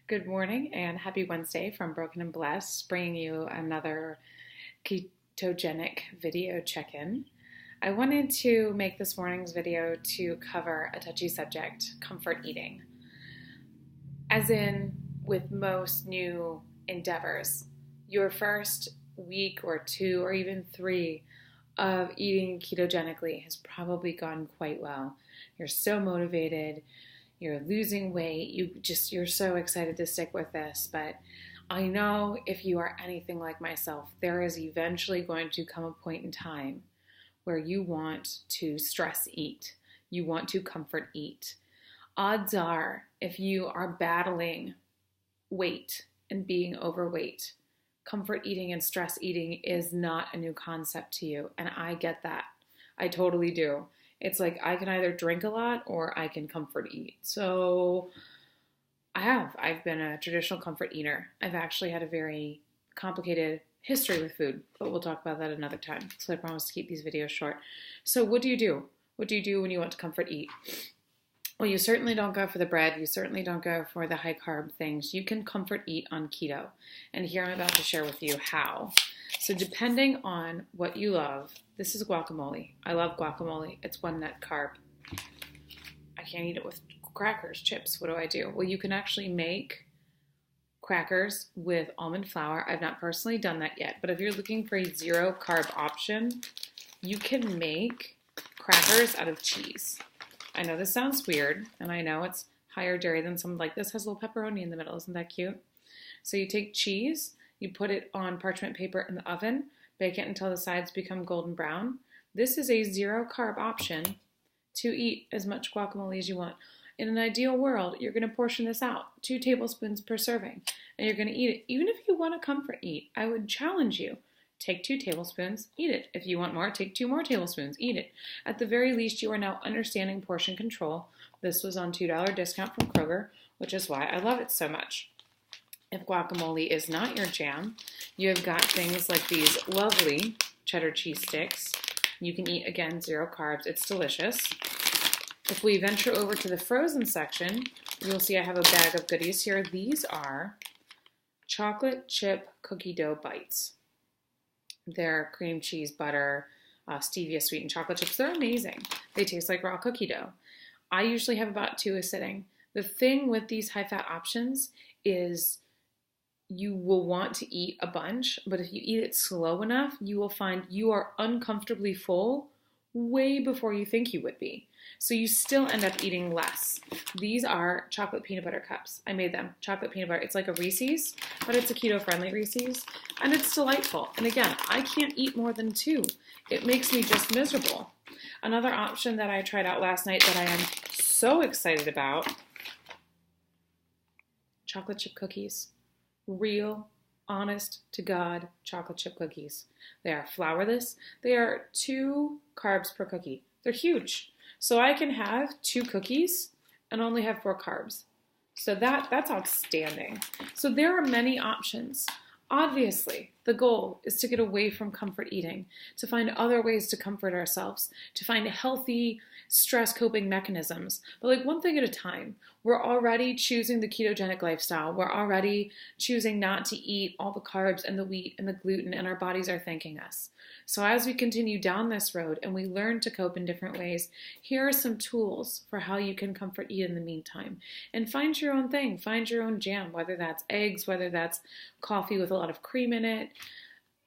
Good morning and happy Wednesday from Broken and Blessed, bringing you another ketogenic video check-in. I wanted to make this morning's video to cover a touchy subject, comfort eating. As in, with most new endeavors, your first week or two or even three of eating ketogenically has probably gone quite well. You're so motivated. You're losing weight, you're so excited to stick with this, but I know if you are anything like myself, there is eventually going to come a point in time where you want to stress eat, you want to comfort eat. Odds are, if you are battling weight and being overweight, comfort eating and stress eating is not a new concept to you, and I get that. I totally do. It's like I can either drink a lot or I can comfort eat. So I've been a traditional comfort eater. I've actually had a very complicated history with food, but we'll talk about that another time. So I promise to keep these videos short. So what do you do? What do you do when you want to comfort eat? Well, you certainly don't go for the bread. You certainly don't go for the high carb things. You can comfort eat on keto. And here I'm about to share with you how. So depending on what you love, this is guacamole. I love guacamole. It's one net carb. I can't eat it with crackers, chips. What do I do? Well, you can actually make crackers with almond flour. I've not personally done that yet, but if you're looking for a zero carb option, you can make crackers out of cheese. I know this sounds weird, and I know it's higher dairy than something like this. Has a little pepperoni in the middle. Isn't that cute? So you take cheese, you put it on parchment paper in the oven, bake it until the sides become golden brown. This is a zero carb option to eat as much guacamole as you want. In an ideal world, you're going to portion this out, 2 tablespoons per serving, and you're going to eat it. Even if you want to comfort eat, I would challenge you. Take 2 tablespoons, eat it. If you want more, take 2 more tablespoons, eat it. At the very least, you are now understanding portion control. This was on $2 discount from Kroger, which is why I love it so much. If guacamole is not your jam, you have got things like these lovely cheddar cheese sticks. You can eat, again, zero carbs. It's delicious. If we venture over to the frozen section, you'll see I have a bag of goodies here. These are chocolate chip cookie dough bites. They're cream cheese, butter, stevia sweetened chocolate chips. They're amazing. They taste like raw cookie dough. I usually have about 2 a sitting. The thing with these high-fat options is you will want to eat a bunch, but if you eat it slow enough, you will find you are uncomfortably full way before you think you would be. So you still end up eating less. These are chocolate peanut butter cups. I made them. Chocolate peanut butter. It's like a Reese's, but it's a keto-friendly Reese's, and it's delightful. And again, I can't eat more than 2. It makes me just miserable. Another option that I tried out last night that I am so excited about, chocolate chip cookies. Real, honest to God chocolate chip cookies. They are flourless. They are 2 carbs per cookie. They're huge. So I can have 2 cookies and only have 4 carbs. So that's outstanding. So there are many options. Obviously, the goal is to get away from comfort eating, to find other ways to comfort ourselves, to find healthy stress coping mechanisms. But like one thing at a time. We're already choosing the ketogenic lifestyle. We're already choosing not to eat all the carbs and the wheat and the gluten, and our bodies are thanking us. So as we continue down this road and we learn to cope in different ways, here are some tools for how you can comfort eat in the meantime. And find your own thing. Find your own jam, whether that's eggs, whether that's coffee with a lot of cream in it.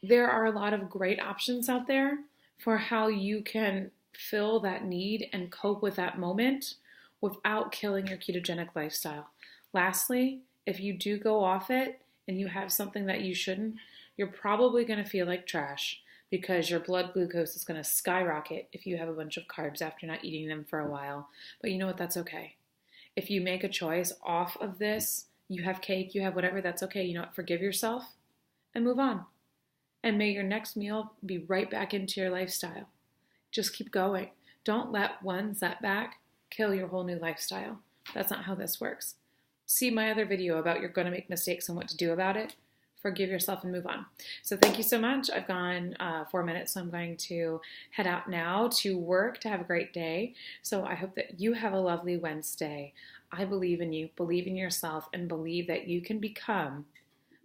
There are a lot of great options out there for how you can fill that need and cope with that moment without killing your ketogenic lifestyle. Lastly, if you do go off it and you have something that you shouldn't, you're probably going to feel like trash because your blood glucose is going to skyrocket if you have a bunch of carbs after not eating them for a while. But you know what? That's okay. If you make a choice off of this, you have cake, you have whatever, that's okay. You know what? Forgive yourself and move on. And may your next meal be right back into your lifestyle. Just keep going. Don't let one setback kill your whole new lifestyle. That's not how this works. See my other video about you're going to make mistakes and what to do about it forgive yourself and move on. So thank you so much. I've gone 4 minutes, so I'm going to head out now to work to have a great day. So I hope that you have a lovely Wednesday. I believe in you, believe in yourself, and believe that you can become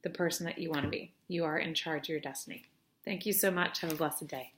the person that you want to be. You are in charge of your destiny. Thank you so much. Have a blessed day.